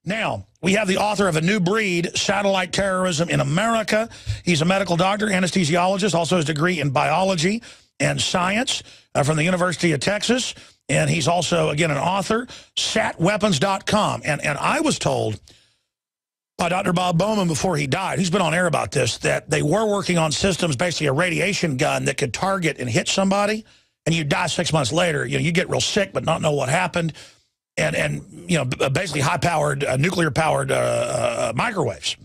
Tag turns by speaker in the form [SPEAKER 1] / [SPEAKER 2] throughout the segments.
[SPEAKER 1] Now, we have the author of A New Breed, Satellite Terrorism in America. He's a medical doctor, anesthesiologist, also has a degree in biology and science from the University of Texas. And he's also, again, an author, satweapons.com. And I was told by Dr. Bob Bowman before he died, he's been on air about this, that they were working on systems, basically a radiation gun that could target and hit somebody, and you die 6 months later. You know, you get real sick but not know what happened. And you know, basically high-powered, nuclear-powered microwaves.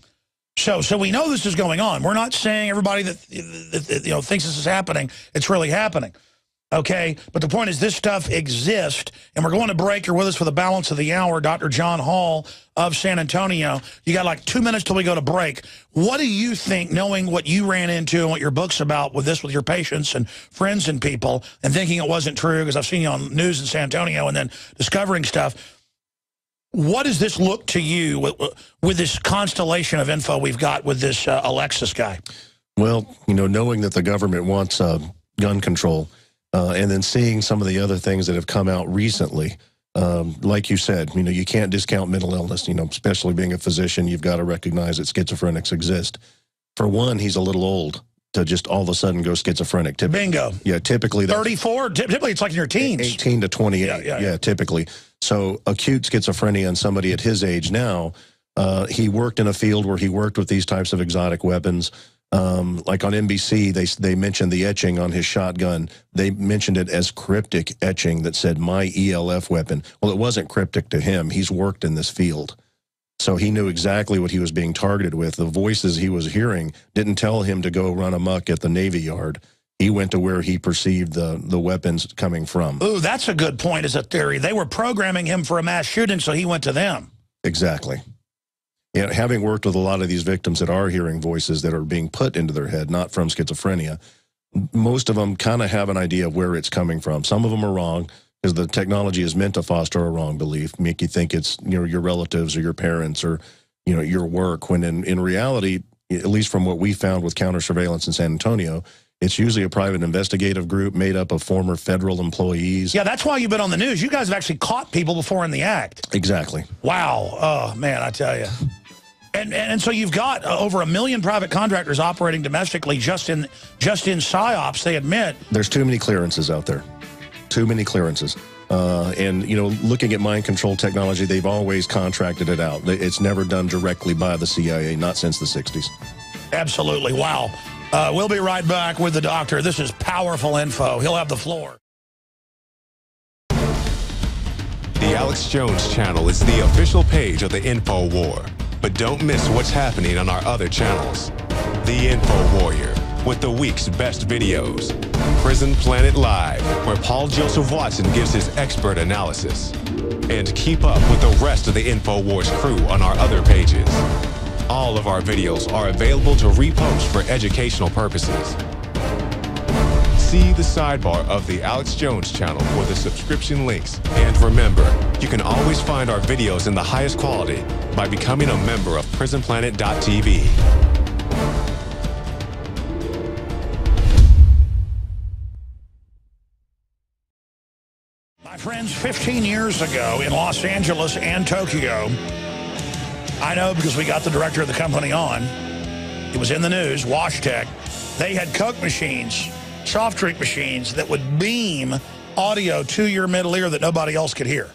[SPEAKER 1] So we know this is going on. We're not saying everybody that you know thinks this is happening, it's really happening. Okay, but the point is this stuff exists, and we're going to break. You're with us for the balance of the hour. Dr. John Hall of San Antonio. You got like 2 minutes till we go to break. What do you think, knowing what you ran into and what your book's about with this, with your patients and friends and people, and thinking it wasn't true, because I've seen you on news in San Antonio and then discovering stuff. What does this look to you with this constellation of info we've got with this Alexis guy?
[SPEAKER 2] Well, you know, knowing that the government wants gun control, and then seeing some of the other things that have come out recently, like you said, you know, you can't discount mental illness, you know, especially being a physician, you've got to recognize that schizophrenics exist. For one, he's a little old to just all of a sudden go schizophrenic.
[SPEAKER 1] Bingo.
[SPEAKER 2] Yeah, typically.
[SPEAKER 1] 34? Typically it's like in your teens.
[SPEAKER 2] 18 to 28, yeah, typically. So acute schizophrenia in somebody at his age now, he worked in a field where he worked with these types of exotic weapons. Like on NBC, they mentioned the etching on his shotgun. They mentioned it as cryptic etching that said, "My ELF weapon." Well, it wasn't cryptic to him. He's worked in this field. So he knew exactly what he was being targeted with. The voices he was hearing didn't tell him to go run amok at the Navy Yard. He went to where he perceived the weapons coming from.
[SPEAKER 1] Ooh, that's a good point as a theory. They were programming him for a mass shooting, so he went to them.
[SPEAKER 2] Exactly. And having worked with a lot of these victims that are hearing voices that are being put into their head, not from schizophrenia, most of them kind of have an idea of where it's coming from. Some of them are wrong, because the technology is meant to foster a wrong belief, make you think it's, you know, your relatives or your parents or, you know, your work, when in reality, at least from what we found with counter surveillance in San Antonio, it's usually a private investigative group made up of former federal employees.
[SPEAKER 1] Yeah, that's why you've been on the news. You guys have actually caught people before in the act.
[SPEAKER 2] Exactly.
[SPEAKER 1] Wow. Oh, man, I tell you. And so you've got over 1 million private contractors operating domestically just in PSYOPs, they admit.
[SPEAKER 2] There's too many clearances out there. Too many clearances. And, you know, looking at mind control technology, they've always contracted it out. It's never done directly by the CIA, not since the 60s.
[SPEAKER 1] Absolutely. Wow. We'll be right back with the doctor. This is powerful info. He'll have the floor.
[SPEAKER 3] The Alex Jones channel is the official page of the Info War. But don't miss what's happening on our other channels. The Info Warrior, with the week's best videos. Prison Planet Live, where Paul Joseph Watson gives his expert analysis. And keep up with the rest of the Info Wars crew on our other pages. All of our videos are available to repost for educational purposes. See the sidebar of the Alex Jones channel for the subscription links. And remember, you can always find our videos in the highest quality by becoming a member of prisonplanet.tv.
[SPEAKER 1] My friends, 15 years ago in Los Angeles and Tokyo, I know because we got the director of the company on, it was in the news, WashTech, they had Coke machines, soft drink machines that would beam audio to your middle ear that nobody else could hear.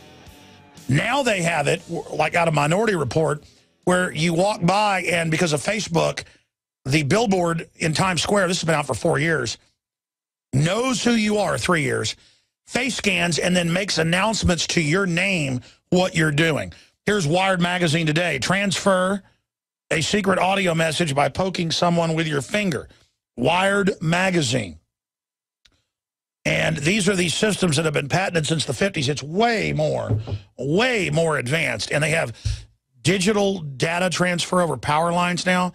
[SPEAKER 1] Now they have it, like out of Minority Report, where you walk by and because of Facebook, the billboard in Times Square, this has been out for 4 years, knows who you are, 3 years, face scans, and then makes announcements to your name what you're doing. Here's Wired Magazine today. Transfer a secret audio message by poking someone with your finger. Wired Magazine. And these are these systems that have been patented since the 50s. It's way more advanced. And they have digital data transfer over power lines now,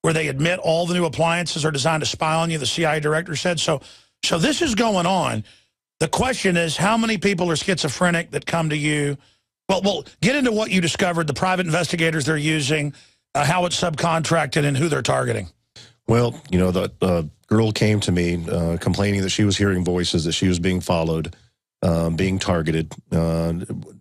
[SPEAKER 1] where they admit all the new appliances are designed to spy on you, the CIA director said. So this is going on. The question is, how many people are schizophrenic that come to you? Well, get into what you discovered, the private investigators they're using, how it's subcontracted, and who they're targeting.
[SPEAKER 2] Well, you know, the girl came to me complaining that she was hearing voices, that she was being followed, being targeted.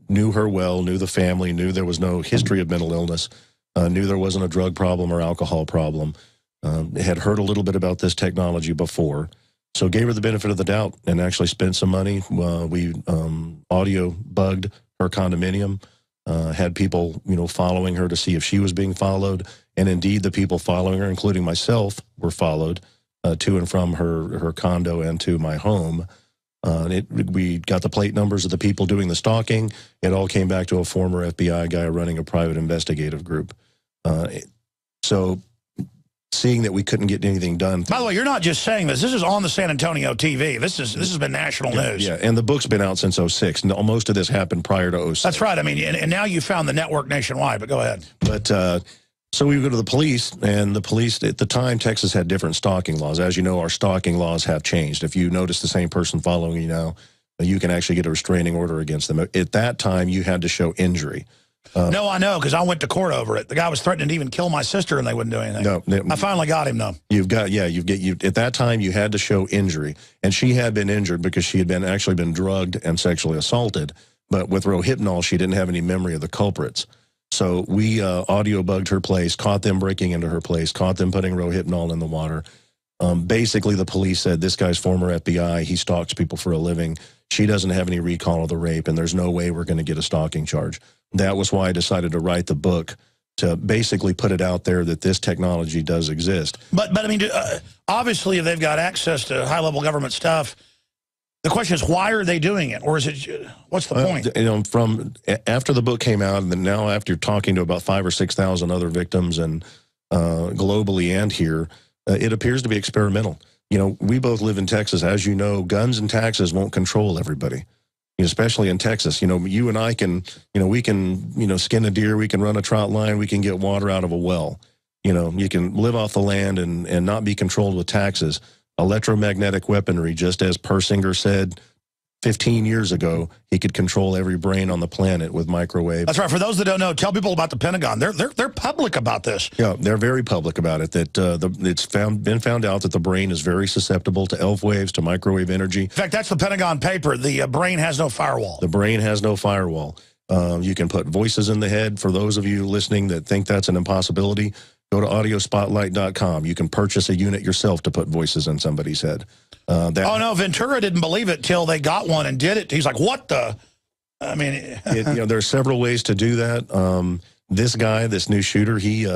[SPEAKER 2] knew her well, knew the family, knew there was no history of mental illness, knew there wasn't a drug problem or alcohol problem, had heard a little bit about this technology before. So gave her the benefit of the doubt and actually spent some money. We audio bugged her condominium, had people, following her to see if she was being followed. And indeed, the people following her, including myself, were followed to and from her condo and to my home. We got the plate numbers of the people doing the stalking. It all came back to a former FBI guy running a private investigative group. So seeing that we couldn't get anything done.
[SPEAKER 1] By the way, you're not just saying this. This is on the San Antonio TV. This has been national news.
[SPEAKER 2] Yeah, and the book's been out since 06. Most of this happened prior to 06.
[SPEAKER 1] That's right. I mean, and now you found the network nationwide, but go ahead.
[SPEAKER 2] But so we go to the police, and the police, at the time, Texas had different stalking laws. As you know, our stalking laws have changed. If you notice the same person following you now, you can actually get a restraining order against them. At that time, you had to show injury.
[SPEAKER 1] No, I know, because I went to court over it. The guy was threatening to even kill my sister, and they wouldn't do anything.
[SPEAKER 2] No,
[SPEAKER 1] I finally got him, though.
[SPEAKER 2] At that time, you had to show injury, and she had been injured because she had actually been drugged and sexually assaulted. But with Rohypnol, she didn't have any memory of the culprits. So we audio bugged her place, caught them breaking into her place, caught them putting Rohypnol in the water. Basically, the police said, this guy's former FBI. He stalks people for a living. She doesn't have any recall of the rape, and there's no way we're going to get a stalking charge. That was why I decided to write the book, to basically put it out there that this technology does exist.
[SPEAKER 1] But I mean, obviously, if they've got access to high-level government stuff, the question is, why are they doing it? Or is it, what's the point?
[SPEAKER 2] From after the book came out, and then now after talking to about 5,000 or 6,000 other victims, and globally and here, it appears to be experimental. We both live in Texas. As you know, guns and taxes won't control everybody, especially in Texas. You and I can, we can, skin a deer, we can run a trout line, we can get water out of a well. You can live off the land and not be controlled with taxes. Electromagnetic weaponry, just as Persinger said 15 years ago, he could control every brain on the planet with microwave.
[SPEAKER 1] That's right. For those that don't know, tell people about the Pentagon. They're public about this.
[SPEAKER 2] Yeah, they're very public about it. That it's been found out that the brain is very susceptible to ELF waves, to microwave energy.
[SPEAKER 1] In fact, that's the Pentagon paper. The brain has no firewall.
[SPEAKER 2] The brain has no firewall. You can put voices in the head. For those of you listening that think that's an impossibility, go to audiospotlight.com. You can purchase a unit yourself to put voices in somebody's head.
[SPEAKER 1] Oh, no, Ventura didn't believe it till they got one and did it. He's like, what the? I mean.
[SPEAKER 2] There are several ways to do that. This guy, this new shooter, he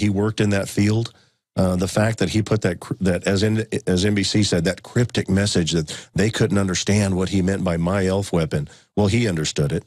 [SPEAKER 2] worked in that field. The fact that he put that as NBC said, that cryptic message that they couldn't understand what he meant by my ELF weapon. Well, he understood it.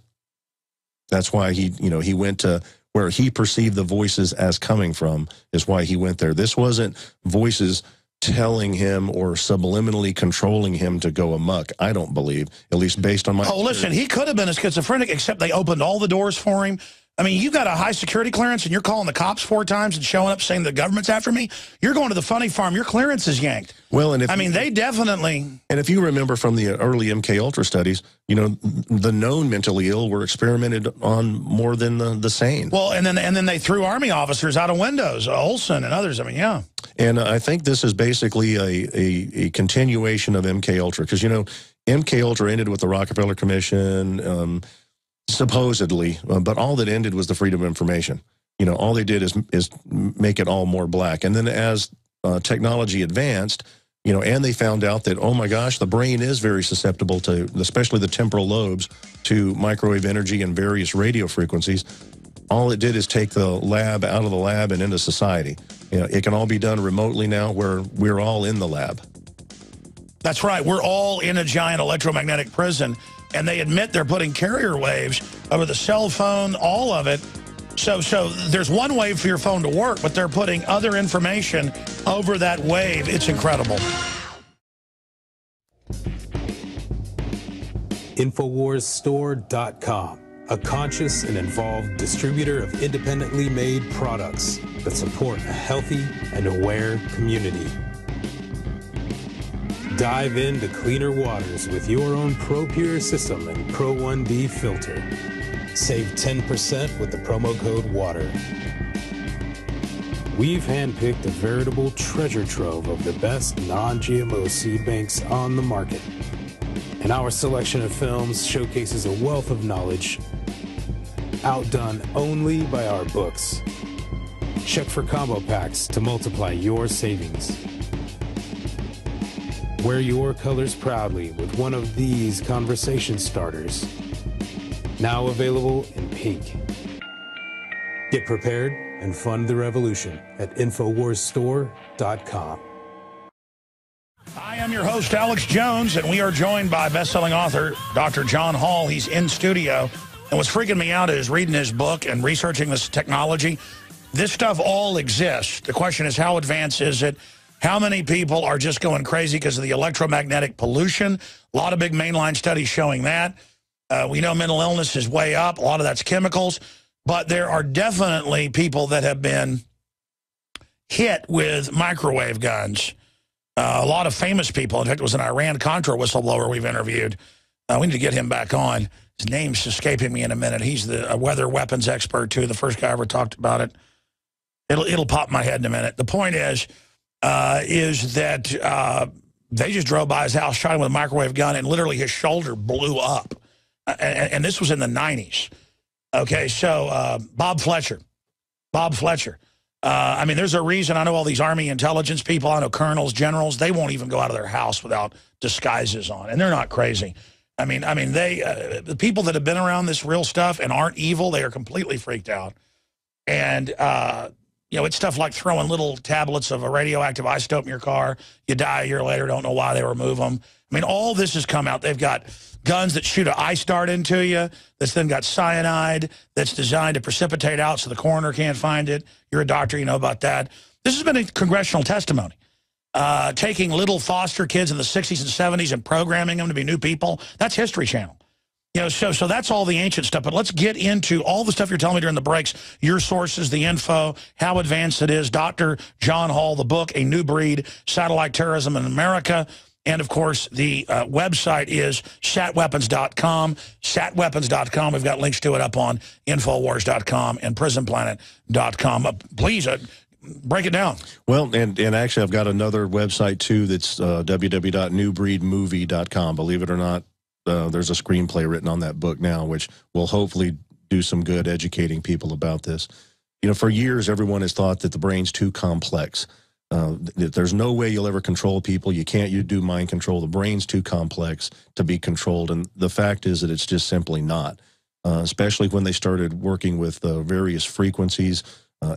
[SPEAKER 2] That's why he went to where he perceived the voices as coming from, is why he went there. This wasn't voices telling him or subliminally controlling him to go amok, I don't believe, at least based on my experience.
[SPEAKER 1] Listen, he could have been a schizophrenic, except they opened all the doors for him. I mean, you got a high security clearance and you're calling the cops 4 times and showing up saying the government's after me. You're going to the funny farm. Your clearance is yanked.
[SPEAKER 2] Well, and
[SPEAKER 1] they definitely. And
[SPEAKER 2] if you remember from the early MK Ultra studies, the known mentally ill were experimented on more than the sane.
[SPEAKER 1] Well, and then they threw Army officers out of windows, Olson and others. I mean, yeah.
[SPEAKER 2] And I think this is basically a continuation of MK Ultra, because MK Ultra ended with the Rockefeller Commission. Supposedly, but all that ended was the freedom of information. All they did is make it all more black. And then as technology advanced, and they found out that, oh my gosh, the brain is very susceptible to, especially the temporal lobes, to microwave energy and various radio frequencies. All it did is take the lab out of the lab and into society. It can all be done remotely now, where we're all in the lab.
[SPEAKER 1] That's right. We're all in a giant electromagnetic prison. And they admit they're putting carrier waves over the cell phone, all of it. So there's one wave for your phone to work, but they're putting other information over that wave. It's incredible.
[SPEAKER 4] InfoWarsStore.com, a conscious and involved distributor of independently made products that support a healthy and aware community. Dive into cleaner waters with your own ProPure system and Pro 1D filter. Save 10% with the promo code WATER. We've handpicked a veritable treasure trove of the best non-GMO seed banks on the market. and our selection of films showcases a wealth of knowledge, outdone only by our books. Check for combo packs to multiply your savings. Wear your colors proudly with one of these conversation starters. Now available in pink. Get prepared and fund the revolution at InfoWarsStore.com.
[SPEAKER 1] I am your host, Alex Jones, and we are joined by best-selling author Dr. John Hall. He's in studio. And what's freaking me out is reading his book and researching this technology. This stuff all exists. The question is, how advanced is it? How many people are just going crazy because of the electromagnetic pollution? A lot of big mainline studies showing that. We know mental illness is way up. A lot of that's chemicals. But there are definitely people that have been hit with microwave guns. A lot of famous people. In fact, it was an Iran-Contra whistleblower we've interviewed. We need to get him back on. His name's escaping me in a minute. He's the weather weapons expert, too. The first guy I ever talked about it. It'll pop in my head in a minute. The point is that they just drove by his house, shot him with a microwave gun, and literally his shoulder blew up. And this was in the 90s. Okay, so Bob Fletcher. I mean, there's a reason. I know all these Army intelligence people. I know colonels, generals. They won't even go out of their house without disguises on, and they're not crazy. I mean, the people that have been around this real stuff and aren't evil, they are completely freaked out. And you know, it's stuff like throwing little tablets of a radioactive isotope in your car. You die a year later, don't know why they remove them. I mean, all this has come out. They've got guns that shoot an ice dart into you, that's then got cyanide, that's designed to precipitate out so the coroner can't find it. You're a doctor, you know about that. This has been a congressional testimony. Taking little foster kids in the 60s and 70s and programming them to be new people. That's History Channel. You know, so that's all the ancient stuff. But let's get into all the stuff you're telling me during the breaks, your sources, the info, how advanced it is. Dr. John Hall, the book, A New Breed, Satellite Terrorism in America. And, of course, the website is satweapons.com. Satweapons.com. We've got links to it up on Infowars.com and PrisonPlanet.com. Please break it down. Well,
[SPEAKER 2] and actually, I've got another website, too, that's www.newbreedmovie.com. Believe it or not, there's a screenplay written on that book now, which will hopefully do some good educating people about this. You know, for years, everyone has thought that the brain's too complex. There's no way you'll ever control people. You do mind control. The brain's too complex to be controlled. And the fact is that it's just simply not, especially when they started working with various frequencies,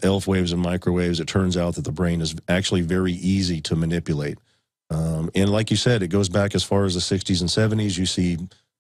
[SPEAKER 2] ELF waves and microwaves. It turns out that the brain is actually very easy to manipulate. And like you said, it goes back as far as the 60s and 70s. You see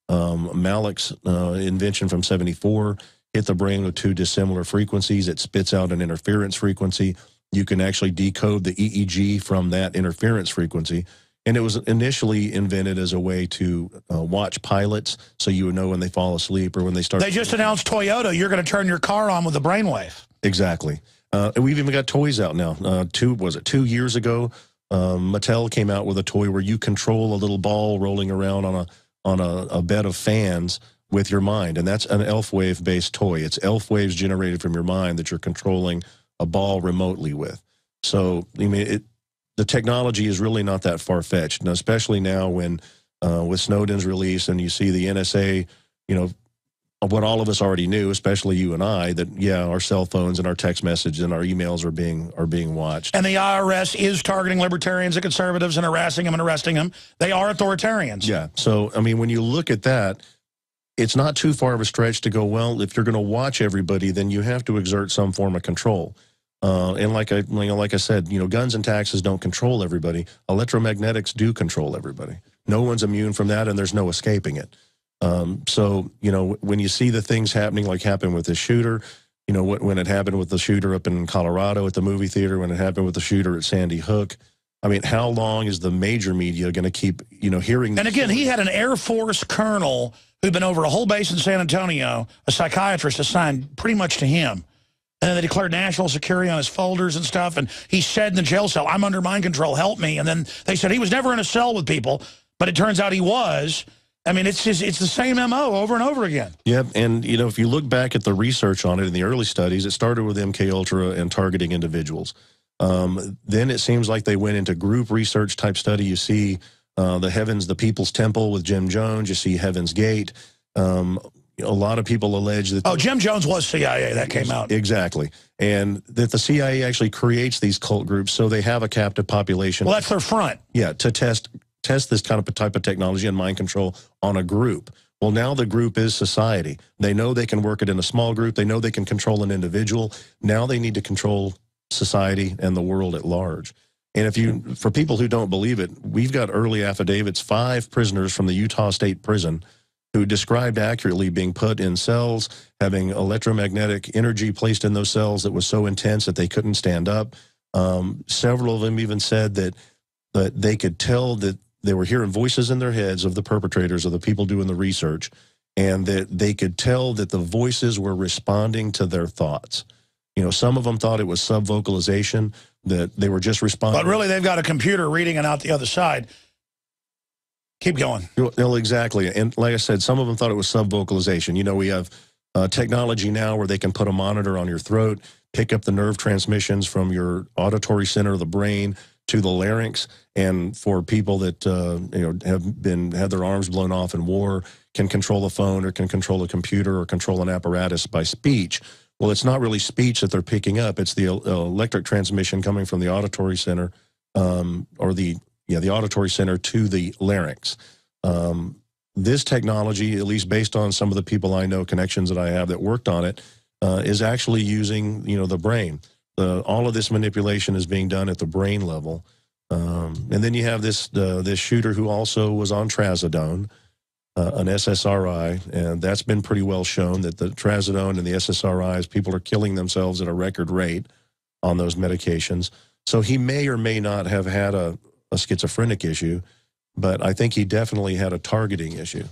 [SPEAKER 2] Malik's invention from 74 hit the brain with two dissimilar frequencies. It spits out an interference frequency. You can actually decode the EEG from that interference frequency. And it was initially invented as a way to watch pilots so you would know when they fall asleep or when they start.
[SPEAKER 1] They just announced Toyota, you're going to turn your car on with a brainwave.
[SPEAKER 2] Exactly. And we've even got toys out now. 2 years ago, Mattel came out with a toy where you control a little ball rolling around on a bed of fans with your mind. And that's an ELF wave-based toy. It's ELF waves generated from your mind that you're controlling a ball remotely with. So, I mean, the technology is really not that far-fetched, and especially now when with Snowden's release and you see the NSA, you know, what all of us already knew, especially you and I, that, yeah, our cell phones and our text messages and our emails are being watched.
[SPEAKER 1] And the IRS is targeting libertarians and conservatives and harassing them and arresting them. They are authoritarians.
[SPEAKER 2] Yeah. So, I mean, when you look at that, it's not too far of a stretch to go, well, if you're going to watch everybody, then you have to exert some form of control. And like I said, you know, guns and taxes don't control everybody. Electromagnetics do control everybody. No one's immune from that, and there's no escaping it. So, you know, when you see the things happening like happened with the shooter, you know, when it happened with the shooter up in Colorado at the movie theater, when it happened with the shooter at Sandy Hook, I mean, how long is the major media going to keep, you know, hearing?
[SPEAKER 1] And again, he had an Air Force colonel who'd been over a whole base in San Antonio, a psychiatrist assigned pretty much to him. And then they declared national security on his folders and stuff. And he said in the jail cell, I'm under mind control, help me. And then they said he was never in a cell with people, but it turns out he was. I mean, it's the same MO over and over again.
[SPEAKER 2] Yep, and, you know, if you look back at the research on it in the early studies, it started with MKUltra and targeting individuals. Then it seems like they went into group research type study. You see The Heavens, the People's Temple with Jim Jones. You see Heaven's Gate. A lot of people allege that...
[SPEAKER 1] Oh, Jim Jones was CIA. That came out.
[SPEAKER 2] Exactly. And that the CIA actually creates these cult groups so they have a captive population.
[SPEAKER 1] Well, that's their front.
[SPEAKER 2] Yeah, to test this kind of type of technology and mind control on a group. Well, now the group is society. They know they can work it in a small group. They know they can control an individual. Now they need to control society and the world at large. And for people who don't believe it, we've got early affidavits, 5 prisoners from the Utah State Prison who described accurately being put in cells, having electromagnetic energy placed in those cells that was so intense that they couldn't stand up. Several of them even said that they could tell that they were hearing voices in their heads of the perpetrators, of the people doing the research, and that they could tell that the voices were responding to their thoughts. You know, some of them thought it was sub-vocalization, that they were just responding.
[SPEAKER 1] But really, they've got a computer reading it out the other side. Keep going.
[SPEAKER 2] Well, exactly. And like I said, some of them thought it was sub-vocalization. You know, we have technology now where they can put a monitor on your throat, pick up the nerve transmissions from your auditory center of the brain to the larynx. And for people that had their arms blown off in war, can control a phone or can control a computer or control an apparatus by speech. Well, it's not really speech that they're picking up. It's the electric transmission coming from the auditory center the auditory center to the larynx. This technology, at least based on some of the people I know, connections that I have that worked on it, is actually using, the brain. All of this manipulation is being done at the brain level. And then you have this shooter who also was on trazodone, an SSRI, and that's been pretty well shown that the trazodone and the SSRIs, people are killing themselves at a record rate on those medications. So he may or may not have had a schizophrenic issue, but I think he definitely had a targeting issue.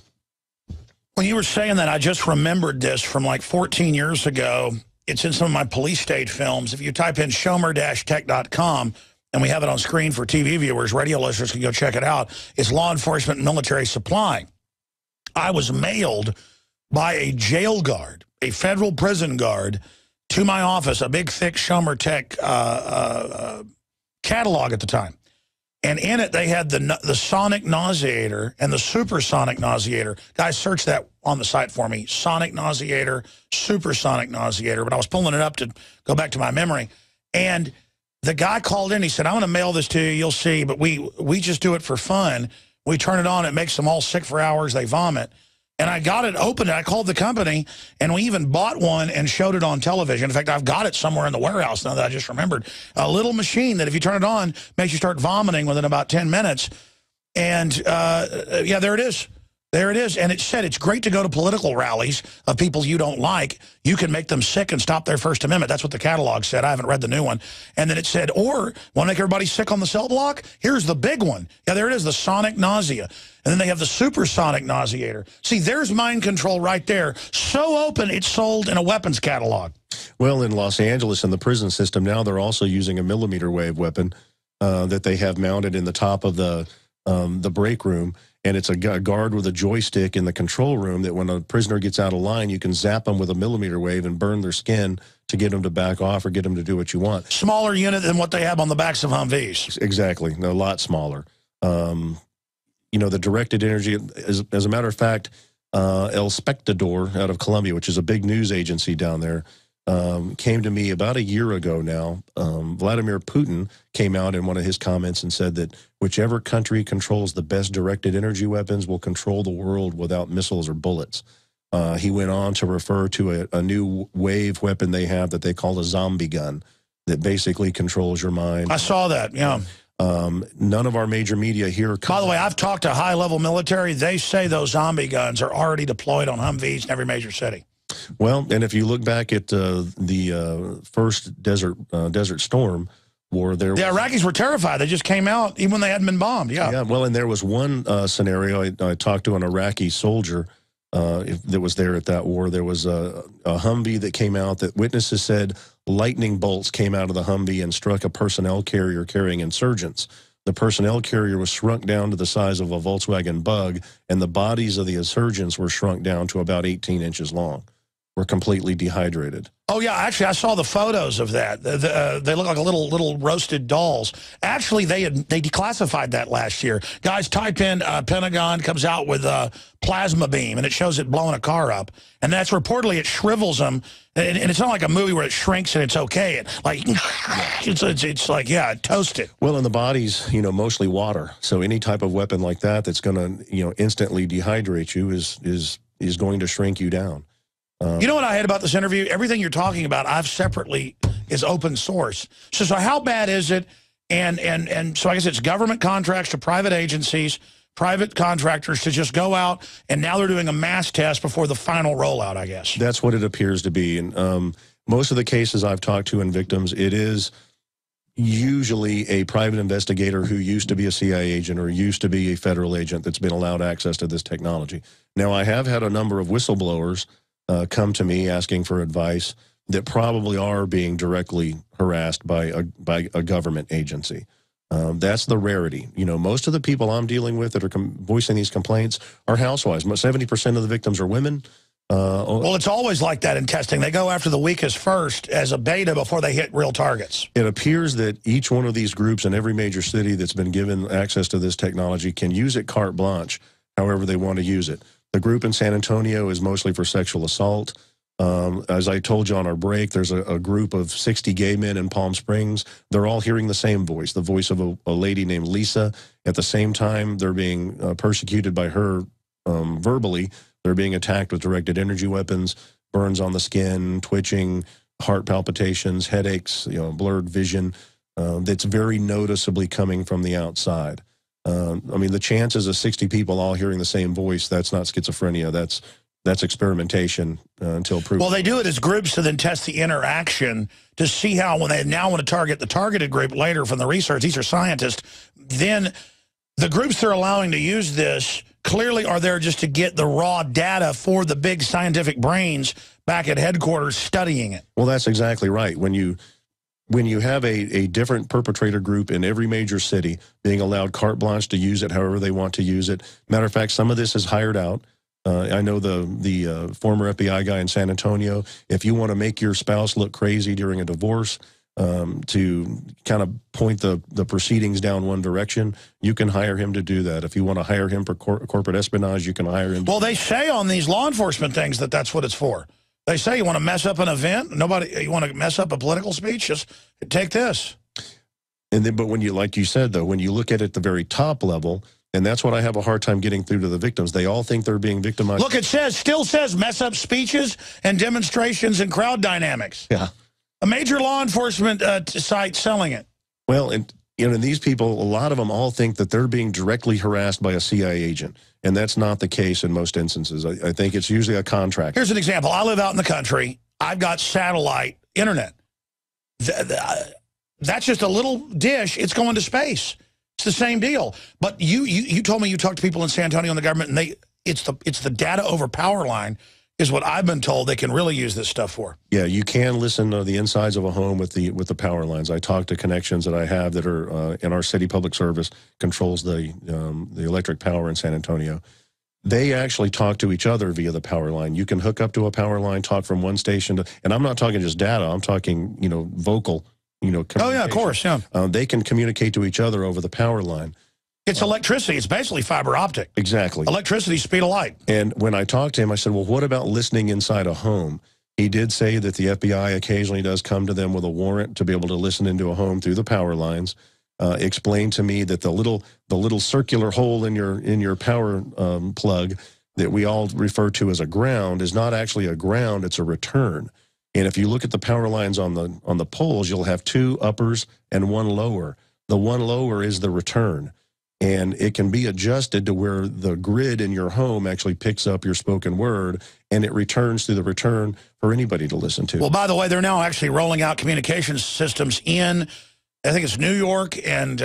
[SPEAKER 1] When you were saying that, I just remembered this from like 14 years ago. It's in some of my police state films. If you type in shomer-tech.com, and we have it on screen for TV viewers, radio listeners can go check it out. It's law enforcement and military supply. I was mailed by a jail guard, a federal prison guard, to my office, a big, thick Shomer Tech catalog at the time. And in it, they had the sonic nauseator and the supersonic nauseator. Guys, search that on the site for me. Sonic nauseator, supersonic nauseator. But I was pulling it up to go back to my memory. And the guy called in. He said, I'm going to mail this to you. You'll see. But we just do it for fun. We turn it on. It makes them all sick for hours. They vomit. And I got it open, and I called the company, and we even bought one and showed it on television. In fact, I've got it somewhere in the warehouse now that I just remembered. A little machine that if you turn it on, makes you start vomiting within about 10 minutes. And, yeah, there it is. There it is. And it said it's great to go to political rallies of people you don't like. You can make them sick and stop their First Amendment. That's what the catalog said. I haven't read the new one. And then it said, or want to make everybody sick on the cell block? Here's the big one. Yeah, there it is, the sonic nausea. And then they have the supersonic nauseator. See, there's mind control right there. So open, it's sold in a weapons catalog.
[SPEAKER 2] Well, in Los Angeles, in the prison system, now they're also using a millimeter wave weapon that they have mounted in the top of the break room. And it's a guard with a joystick in the control room that when a prisoner gets out of line, you can zap them with a millimeter wave and burn their skin to get them to back off or get them to do what you want.
[SPEAKER 1] Smaller unit than what they have on the backs of Humvees.
[SPEAKER 2] Exactly. A lot smaller. The directed energy, as a matter of fact, El Spectador out of Colombia, which is a big news agency down there, came to me about a year ago now. Vladimir Putin came out in one of his comments and said that whichever country controls the best directed energy weapons will control the world without missiles or bullets. He went on to refer to a new wave weapon they have that they call a zombie gun that basically controls your mind.
[SPEAKER 1] I saw that, yeah.
[SPEAKER 2] None of our major media here...
[SPEAKER 1] By the way, I've talked to high-level military. They say those zombie guns are already deployed on Humvees in every major city.
[SPEAKER 2] Well, and if you look back at the first Desert Storm war, the
[SPEAKER 1] Iraqis were terrified. They just came out even when they hadn't been bombed. Yeah.
[SPEAKER 2] Yeah. Well, and there was one scenario. I talked to an Iraqi soldier that was there at that war. There was a Humvee that came out that witnesses said lightning bolts came out of the Humvee and struck a personnel carrier carrying insurgents. The personnel carrier was shrunk down to the size of a Volkswagen Bug, and the bodies of the insurgents were shrunk down to about 18 inches long. were completely dehydrated.
[SPEAKER 1] Oh, yeah. Actually, I saw the photos of that. They look like little roasted dolls. Actually, they declassified that last year. Guys type in Pentagon, comes out with a plasma beam, and it shows it blowing a car up. And that's reportedly it shrivels them. And it's not like a movie where it shrinks and it's okay. It's like, yeah, toasted. Well,
[SPEAKER 2] and the body's, mostly water. So any type of weapon like that that's going to, instantly dehydrate you is going to shrink you down.
[SPEAKER 1] You know what I hate about this interview? Everything you're talking about, I've separately is open source. So how bad is it? And so I guess it's government contracts to private agencies, private contractors to just go out, and now they're doing a mass test before the final rollout, I guess.
[SPEAKER 2] That's what it appears to be. And most of the cases I've talked to in victims, it is usually a private investigator who used to be a CIA agent or used to be a federal agent that's been allowed access to this technology. Now, I have had a number of whistleblowers come to me asking for advice that probably are being directly harassed by a government agency. That's the rarity. Most of the people I'm dealing with that are voicing these complaints are housewives. 70% of the victims are women.
[SPEAKER 1] Well, it's always like that in testing. They go after the weakest first as a beta before they hit real targets.
[SPEAKER 2] It appears that each one of these groups in every major city that's been given access to this technology can use it carte blanche however they want to use it. The group in San Antonio is mostly for sexual assault. As I told you on our break, there's a group of 60 gay men in Palm Springs. They're all hearing the same voice, the voice of a lady named Lisa. At the same time, they're being persecuted by her verbally. They're being attacked with directed energy weapons, burns on the skin, twitching, heart palpitations, headaches, blurred vision. That's very noticeably coming from the outside. I mean, the chances of 60 people all hearing the same voice, that's not schizophrenia. That's experimentation until proven.
[SPEAKER 1] Well, they do it as groups to then test the interaction to see how, when they now want to target the targeted group later from the research, these are scientists, then the groups they're allowing to use this clearly are there just to get the raw data for the big scientific brains back at headquarters studying it.
[SPEAKER 2] Well, that's exactly right. When you have a different perpetrator group in every major city being allowed carte blanche to use it however they want to use it. Matter of fact, some of this is hired out. I know the former FBI guy in San Antonio, if you want to make your spouse look crazy during a divorce to kind of point the proceedings down one direction, you can hire him to do that. If you want to hire him for corporate espionage, you can hire him.
[SPEAKER 1] Well, they say on these law enforcement things that that's what it's for. They say you want to mess up an event, you want to mess up a political speech, just take this.
[SPEAKER 2] And then, but when you, like you said, though, when you look at it at the very top level, and that's what I have a hard time getting through to the victims. They all think they're being victimized.
[SPEAKER 1] Look, it still says mess up speeches and demonstrations and crowd dynamics.
[SPEAKER 2] Yeah.
[SPEAKER 1] A major law enforcement site selling it.
[SPEAKER 2] Well, and these people, a lot of them all think that they're being directly harassed by a CIA agent. And that's not the case in most instances. I think it's usually a contract.
[SPEAKER 1] Here's an example. I live out in the country. I've got satellite internet. That's just a little dish. It's going to space. It's the same deal. But you told me you talked to people in San Antonio and the government, and it's the data over power line is what I've been told they can really use this stuff for.
[SPEAKER 2] Yeah, you can listen to the insides of a home with the power lines. I talked to connections that I have that are in our city public service controls the electric power in San Antonio. They actually talk to each other via the power line. You can hook up to a power line, talk from one station to, and I'm not talking just data. I'm talking vocal.
[SPEAKER 1] Oh yeah, of course, yeah.
[SPEAKER 2] They can communicate to each other over the power line.
[SPEAKER 1] It's electricity. It's basically fiber optic.
[SPEAKER 2] Exactly.
[SPEAKER 1] Electricity, speed of light.
[SPEAKER 2] And when I talked to him, I said, well, what about listening inside a home? He did say that the FBI occasionally does come to them with a warrant to be able to listen into a home through the power lines. Explained to me that the little circular hole in your power plug that we all refer to as a ground is not actually a ground, it's a return. And if you look at the power lines on the poles, you'll have two uppers and one lower. The one lower is the return. And it can be adjusted to where the grid in your home actually picks up your spoken word, and it returns through the return for anybody to listen to.
[SPEAKER 1] Well, by the way, they're now actually rolling out communications systems in, I think it's New York and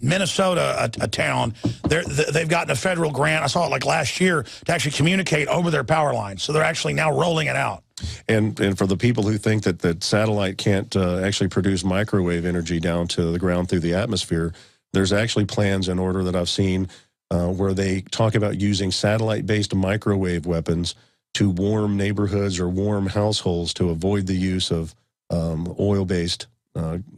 [SPEAKER 1] Minnesota, a town. They've gotten a federal grant, I saw it like last year, to actually communicate over their power lines. So they're actually now rolling it out.
[SPEAKER 2] And for the people who think that satellite can't actually produce microwave energy down to the ground through the atmosphere, there's actually plans in order that I've seen where they talk about using satellite-based microwave weapons to warm neighborhoods or warm households to avoid the use of oil-based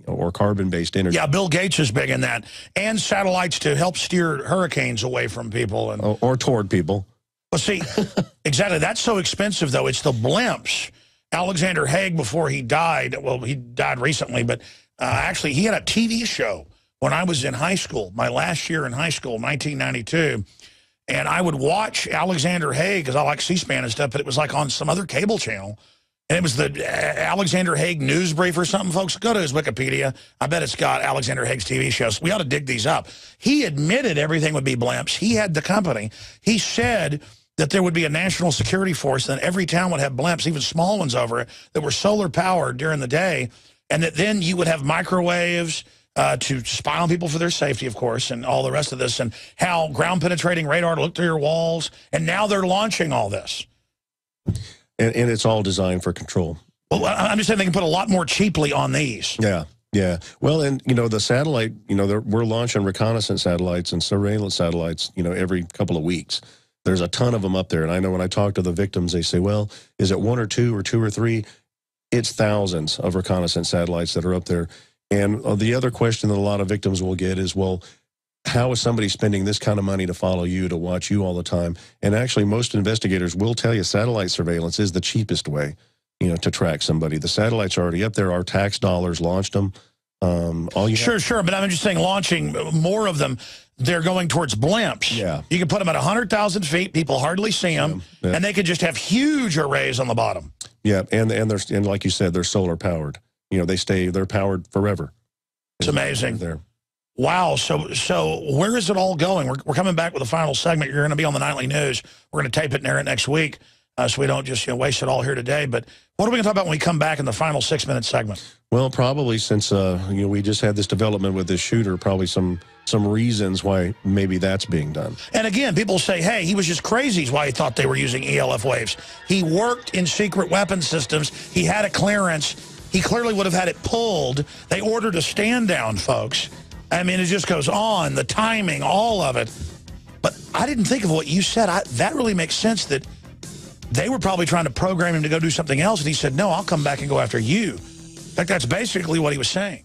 [SPEAKER 2] or carbon-based energy.
[SPEAKER 1] Yeah, Bill Gates is big in that. And satellites to help steer hurricanes away from people. And
[SPEAKER 2] or toward people.
[SPEAKER 1] Well, see, exactly. That's so expensive, though. It's the blimps. Alexander Haig, before he died, well, he died recently, but actually he had a TV show when I was in high school, my last year in high school, 1992. And I would watch Alexander Haig, because I like C-SPAN and stuff, but it was like on some other cable channel. And it was the Alexander Haig News Brief or something, folks. Go to his Wikipedia. I bet it's got Alexander Haig's TV shows. We ought to dig these up. He admitted everything would be blimps. He had the company. He said that there would be a national security force, and every town would have blimps, even small ones over it, that were solar-powered during the day, and that then you would have microwaves to spy on people for their safety, of course, and all the rest of this, and how ground-penetrating radar to look through your walls. And now they're launching all this.
[SPEAKER 2] And it's all designed for control.
[SPEAKER 1] Well, I'm just saying they can put a lot more cheaply on these.
[SPEAKER 2] Yeah, yeah. Well, and, you know, the satellite, you know, we're launching reconnaissance satellites and surveillance satellites, you know, every couple of weeks. There's a ton of them up there. And I know when I talk to the victims, they say, well, is it 1 or 2 or 2 or 3? It's thousands of reconnaissance satellites that are up there. And the other question that a lot of victims will get is, well, how is somebody spending this kind of money to follow you, to watch you all the time? And actually, most investigators will tell you satellite surveillance is the cheapest way, you know, to track somebody. The satellites are already up there. Our tax dollars launched them. Sure. But I'm just saying, launching more of them, they're going towards blimps. Yeah. You can put them at 100,000 feet. People hardly see them. Yeah. And they could just have huge arrays on the bottom. Yeah, and like you said, they're solar powered. You know, they're powered forever.
[SPEAKER 1] It's amazing. There. Wow. So where is it all going? We're coming back with the final segment. You're going to be on the Nightly News. We're going to tape it and air it next week, so we don't just waste it all here today. But what are we going to talk about when we come back in the final 6-minute segment? Well, probably since we just had this development with this shooter, probably some reasons why maybe that's being done. And again, people say, hey, he was just crazy is why he thought they were using ELF waves. He worked in secret weapon systems. He had a clearance. He clearly would have had it pulled. They ordered a stand down, folks. I mean, it just goes on, the timing, all of it. But I didn't think of what you said. That really makes sense, that they were probably trying to program him to go do something else, and he said, no, I'll come back and go after you. In fact, that's basically what he was saying.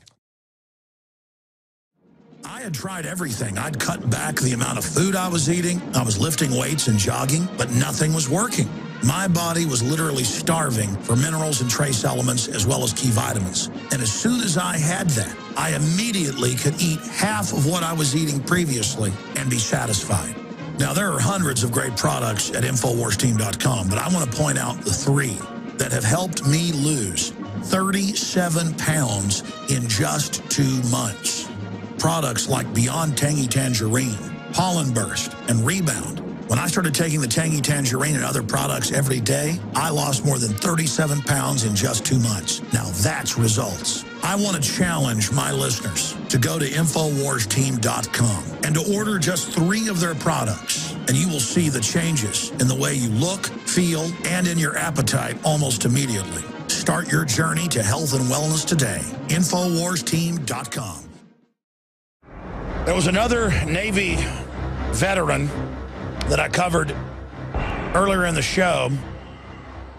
[SPEAKER 1] I had tried everything. I'd cut back the amount of food I was eating. I was lifting weights and jogging, but nothing was working. My body was literally starving for minerals and trace elements as well as key vitamins. And as soon as I had that, I immediately could eat half of what I was eating previously and be satisfied. Now, there are hundreds of great products at InfoWarsTeam.com, but I want to point out the 3 that have helped me lose 37 pounds in just 2 months. Products like Beyond Tangy Tangerine, Pollen Burst, and Rebound. When I started taking the Tangy Tangerine and other products every day, I lost more than 37 pounds in just 2 months. Now that's results. I want to challenge my listeners to go to InfoWarsTeam.com and to order just 3 of their products, and you will see the changes in the way you look, feel, and in your appetite almost immediately. Start your journey to health and wellness today. InfoWarsTeam.com. There was another Navy veteran that I covered earlier in the show,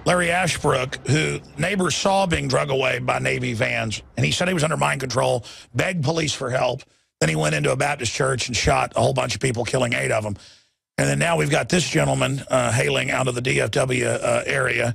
[SPEAKER 1] Larry Ashbrook, who neighbors saw being drug away by Navy vans. And he said he was under mind control, begged police for help. Then he went into a Baptist church and shot a whole bunch of people, killing 8 of them. And then now we've got this gentleman hailing out of the DFW area.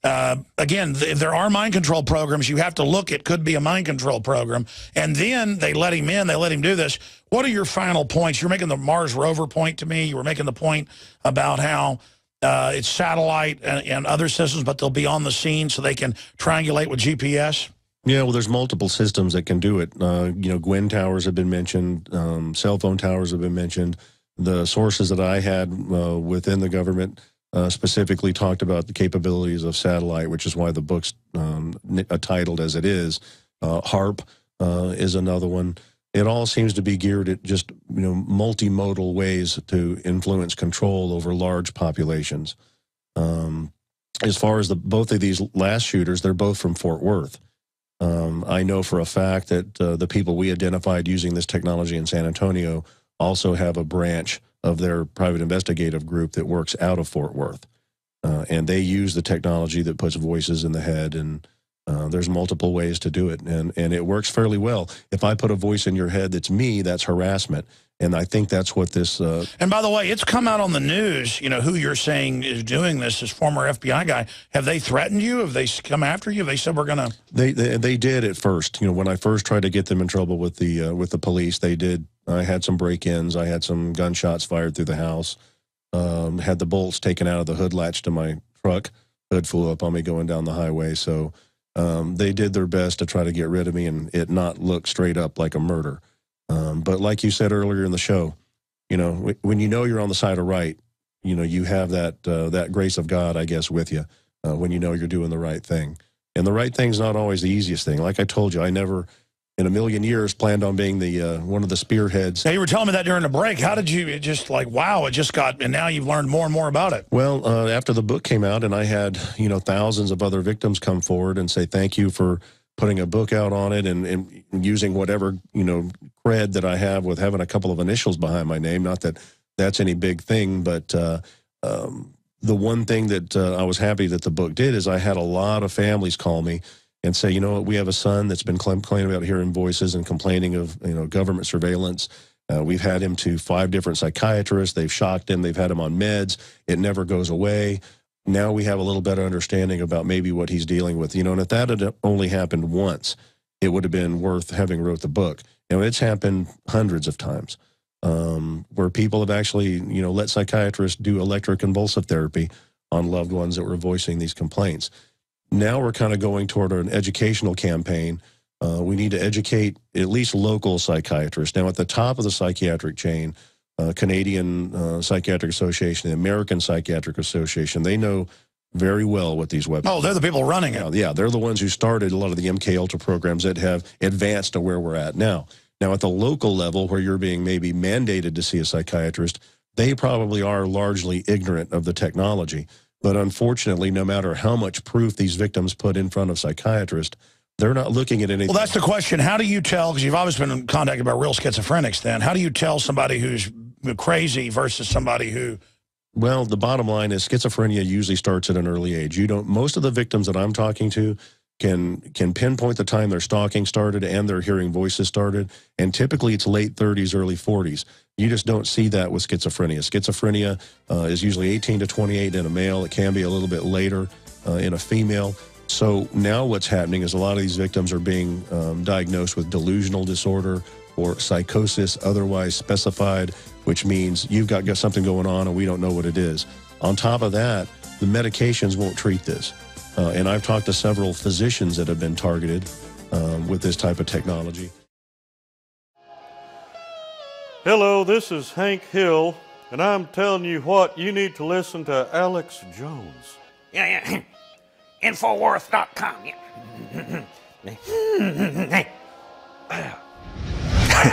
[SPEAKER 1] Again, if there are mind control programs, you have to look, it could be a mind control program. And then they let him in, they let him do this. What are your final points? You're making the Mars rover point to me. You were making the point about how it's satellite and other systems, but they'll be on the scene so they can triangulate with GPS. Yeah, well, there's multiple systems that can do it. Gwen towers have been mentioned. Cell phone towers have been mentioned. The sources that I had within the government specifically talked about the capabilities of satellite, which is why the book's titled as it is. HARP is another one. It all seems to be geared at just multimodal ways to influence control over large populations. As far as both of these last shooters, they're both from Fort Worth. I know for a fact that the people we identified using this technology in San Antonio also have a branch of their private investigative group that works out of Fort Worth.
[SPEAKER 2] And they use the technology that puts voices in the head, and there's multiple ways to do it, and it works fairly well. If I put a voice in your head that's me, that's harassment. And I think that's what this...
[SPEAKER 1] and by the way, it's come out on the news, you know, who you're saying is doing this, this former FBI guy. Have they threatened you? Have they come after you? Have they said we're going to...
[SPEAKER 2] They did at first. You know, when I first tried to get them in trouble with the police, they did. I had some break-ins. I had some gunshots fired through the house. Had the bolts taken out of the hood latch to my truck. Hood flew up on me going down the highway. So they did their best to try to get rid of me and it not look straight up like a murder. But like you said earlier in the show, you know, when you know you're on the side of right, you know, you have that grace of God, I guess, with you when you know you're doing the right thing. And the right thing's not always the easiest thing. Like I told you, I never in a million years planned on being the one of the spearheads.
[SPEAKER 1] Now, you were telling me that during the break. How did you, it just like, wow, it just got, and now you've learned more and more about it.
[SPEAKER 2] Well, after the book came out and I had, you know, thousands of other victims come forward and say, thank you for putting a book out on it and using whatever, you know, cred that I have with having a couple of initials behind my name. Not that that's any big thing, but the one thing that I was happy that the book did is I had a lot of families call me and say, you know what, we have a son that's been complaining about hearing voices and complaining of, you know, government surveillance. We've had him to 5 different psychiatrists. They've shocked him. They've had him on meds. It never goes away. Now we have a little better understanding about maybe what he's dealing with. You know, and if that had only happened once, it would have been worth having wrote the book. You know, it's happened hundreds of times where people have actually, you know, let psychiatrists do electroconvulsive therapy on loved ones that were voicing these complaints. Now we're kind of going toward an educational campaign. We need to educate at least local psychiatrists. Now, at the top of the psychiatric chain, Canadian Psychiatric Association, the American Psychiatric Association, they know very well what these weapons
[SPEAKER 1] Oh, they're the people running it.
[SPEAKER 2] Yeah, they're the ones who started a lot of the MK Ultra programs that have advanced to where we're at now. Now, at the local level, where you're being maybe mandated to see a psychiatrist, they probably are largely ignorant of the technology. But unfortunately, no matter how much proof these victims put in front of psychiatrists, they're not looking at anything.
[SPEAKER 1] Well, that's the question. How do you tell, because you've always been contacted by real schizophrenics then, how do you tell somebody who's crazy versus somebody who...
[SPEAKER 2] Well, the bottom line is schizophrenia usually starts at an early age. You don't, most of the victims that I'm talking to can pinpoint the time their stalking started and their hearing voices started, and typically it's late 30s, early 40s. You just don't see that with schizophrenia. Schizophrenia is usually 18 to 28 in a male. It can be a little bit later in a female. So now what's happening is a lot of these victims are being diagnosed with delusional disorder or psychosis, otherwise specified, which means you've got something going on and we don't know what it is. On top of that, the medications won't treat this. And I've talked to several physicians that have been targeted with this type of technology.
[SPEAKER 5] Hello, this is Hank Hill, and I'm telling you what, you need to listen to Alex Jones.
[SPEAKER 6] Yeah. Infowars.com.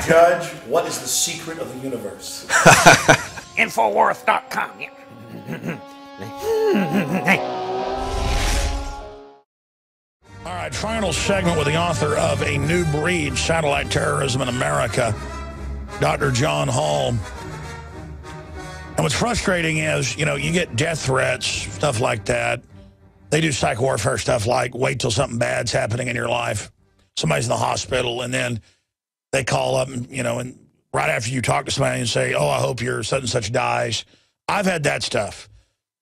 [SPEAKER 7] Judge, what is the secret of the universe?
[SPEAKER 6] Infowars.com.
[SPEAKER 1] All right, final segment with the author of A New Breed, Satellite Terrorism in America, Dr. John Hall. And what's frustrating is, you know, you get death threats, stuff like that. They do psych warfare stuff like wait till something bad's happening in your life. Somebody's in the hospital, and then they call up, and, you know, and right after you talk to somebody and say, oh, I hope your such and such dies. I've had that stuff.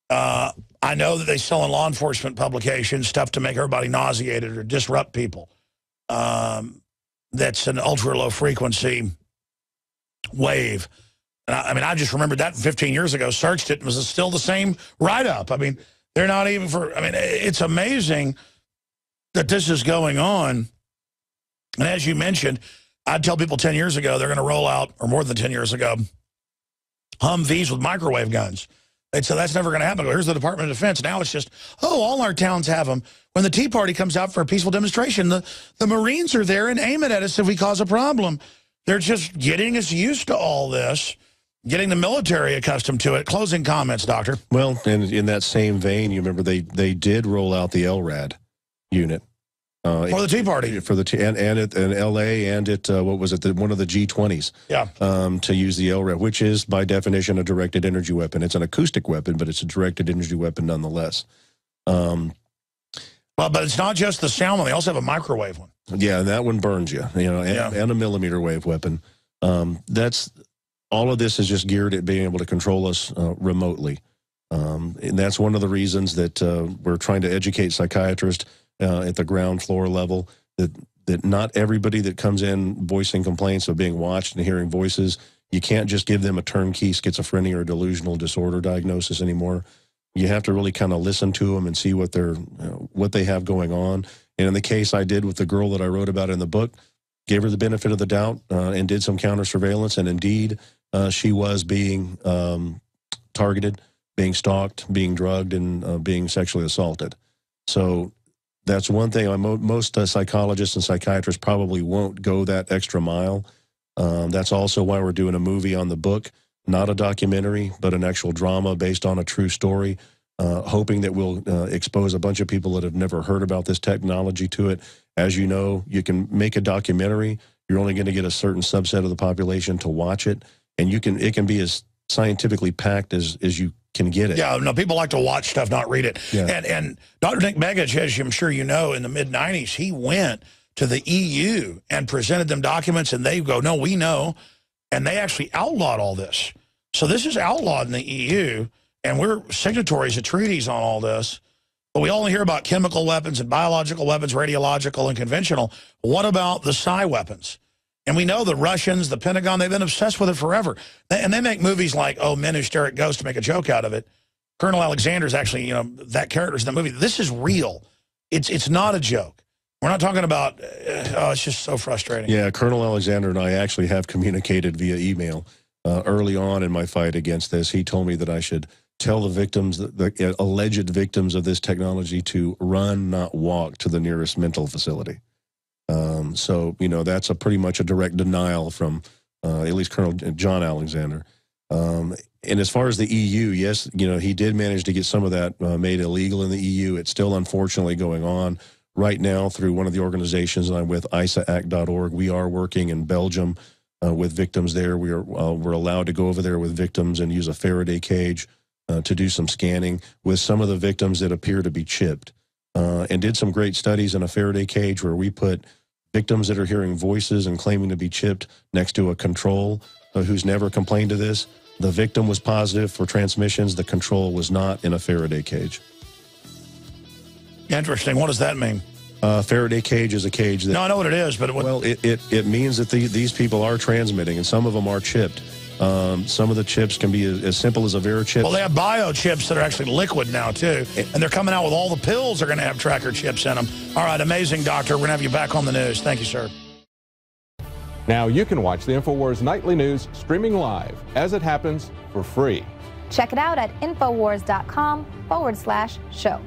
[SPEAKER 1] I know that they sell in law enforcement publications stuff to make everybody nauseated or disrupt people. That's an ultra-low frequency wave. And I mean, I just remembered that 15 years ago, searched it, and was still the same write-up. I mean, they're not even for, I mean, it's amazing that this is going on. And as you mentioned, I'd tell people 10 years ago they're going to roll out, or more than 10 years ago, Humvees with microwave guns. They'd say that's never going to happen. Here's the Department of Defense. Now it's just, oh, all our towns have them. When the Tea Party comes out for a peaceful demonstration, the Marines are there and aim it at us if we cause a problem. They're just getting us used to all this, getting the military accustomed to it. Closing comments, Doctor.
[SPEAKER 2] Well, and in that same vein, you remember they did roll out the LRAD unit.
[SPEAKER 1] For the Tea Party.
[SPEAKER 2] For the and at in L.A. and at what was it? One of the G20s.
[SPEAKER 1] Yeah.
[SPEAKER 2] To use the LRAP, which is by definition a directed energy weapon. It's an acoustic weapon, but it's a directed energy weapon nonetheless.
[SPEAKER 1] Well, but it's not just the sound one. They also have a microwave one.
[SPEAKER 2] Yeah, and that one burns you. You know, and a millimeter wave weapon. That's all of this is just geared at being able to control us remotely. And that's one of the reasons that we're trying to educate psychiatrists at the ground floor level that not everybody that comes in voicing complaints of being watched and hearing voices, you can't just give them a turnkey schizophrenia or delusional disorder diagnosis anymore. You have to really kind of listen to them and see what they have going on. And in the case I did with the girl that I wrote about in the book, gave her the benefit of the doubt and did some counter surveillance, and indeed she was being targeted, being stalked, being drugged, and being sexually assaulted. So that's one thing. Most psychologists and psychiatrists probably won't go that extra mile. That's also why we're doing a movie on the book, not a documentary, but an actual drama based on a true story, hoping that we'll expose a bunch of people that have never heard about this technology to it. As you know, you can make a documentary. You're only going to get a certain subset of the population to watch it, and it can be as scientifically packed as you can get it.
[SPEAKER 1] Yeah, no, people like to watch stuff, not read it.
[SPEAKER 2] Yeah.
[SPEAKER 1] And Dr. Nick Begich, as I'm sure you know, in the mid-'90s, he went to the EU and presented them documents, and they go, no, we know. And they actually outlawed all this. So this is outlawed in the EU, and we're signatories of treaties on all this. But we only hear about chemical weapons and biological weapons, radiological and conventional. What about the psi weapons? And we know the Russians, the Pentagon, they've been obsessed with it forever. And they make movies like, oh, Men Who Stare at Ghosts to make a joke out of it. Colonel Alexander's actually, you know, that character's in the movie. This is real. It's not a joke. We're not talking about, it's just so frustrating.
[SPEAKER 2] Yeah, Colonel Alexander and I actually have communicated via email early on in my fight against this. He told me that I should tell the victims, the alleged victims of this technology, to run, not walk, to the nearest mental facility. So, you know, that's pretty much a direct denial from at least Colonel John Alexander. And as far as the EU, yes, you know, he did manage to get some of that made illegal in the EU. It's still unfortunately going on right now through one of the organizations I'm with, isaac.org. We are working in Belgium with victims there. We're allowed to go over there with victims and use a Faraday cage to do some scanning with some of the victims that appear to be chipped. And did some great studies in a Faraday cage where we put victims that are hearing voices and claiming to be chipped next to a control who's never complained of this. The victim was positive for transmissions. The control was not, in a Faraday cage.
[SPEAKER 1] Interesting. What does that mean?
[SPEAKER 2] Faraday cage is a cage that...
[SPEAKER 1] No, I know what it is, but...
[SPEAKER 2] it means that these people are transmitting, and some of them are chipped. Some of the chips can be as simple as a Verichip.
[SPEAKER 1] Well, they have biochips that are actually liquid now, too. And they're coming out with all the pills are going to have tracker chips in them. All right, amazing, Doctor. We're going to have you back on the news. Thank you, sir.
[SPEAKER 8] Now you can watch the InfoWars Nightly News streaming live as it happens for free.
[SPEAKER 9] Check it out at Infowars.com/show.